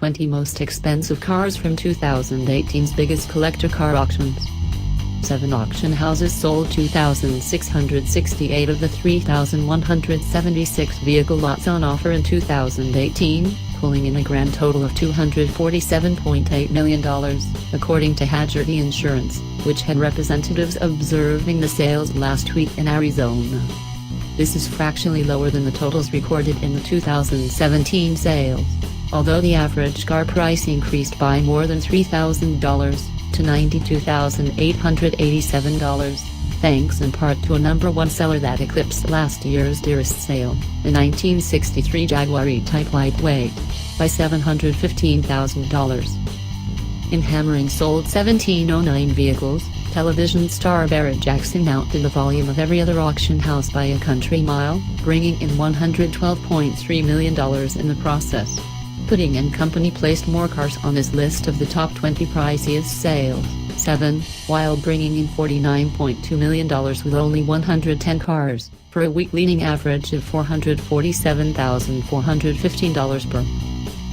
20 most expensive cars from 2018's biggest collector car auctions. 7 auction houses sold 2,668 of the 3,176 vehicle lots on offer in 2018, pulling in a grand total of $247.8 million, according to Hagerty Insurance, which had representatives observing the sales last week in Arizona. This is fractionally lower than the totals recorded in the 2017 sales, although the average car price increased by more than $3,000 to $92,887, thanks in part to a #1 seller that eclipsed last year's dearest sale, a 1963 Jaguar E-type Lightweight, by $715,000. In hammering sold 1,709 vehicles, television star Barrett Jackson outdid the volume of every other auction house by a country mile, bringing in $112.3 million in the process. Pudding and Company placed more cars on this list of the top 20 priciest sales, 7, while bringing in $49.2 million with only 110 cars, for a week-leading average of $447,415 per.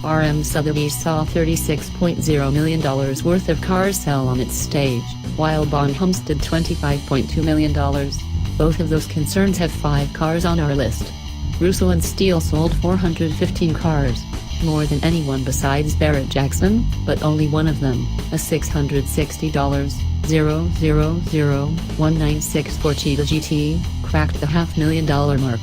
RM Sotheby's saw $36.0 million worth of cars sell on its stage, while Bonham's did $25.2 million. Both of those concerns have 5 cars on our list. Russell and Steele sold 415 cars, more than anyone besides Barrett Jackson, but only one of them, a $660,000 196 Ford Cheetah GT, cracked the $500,000 mark.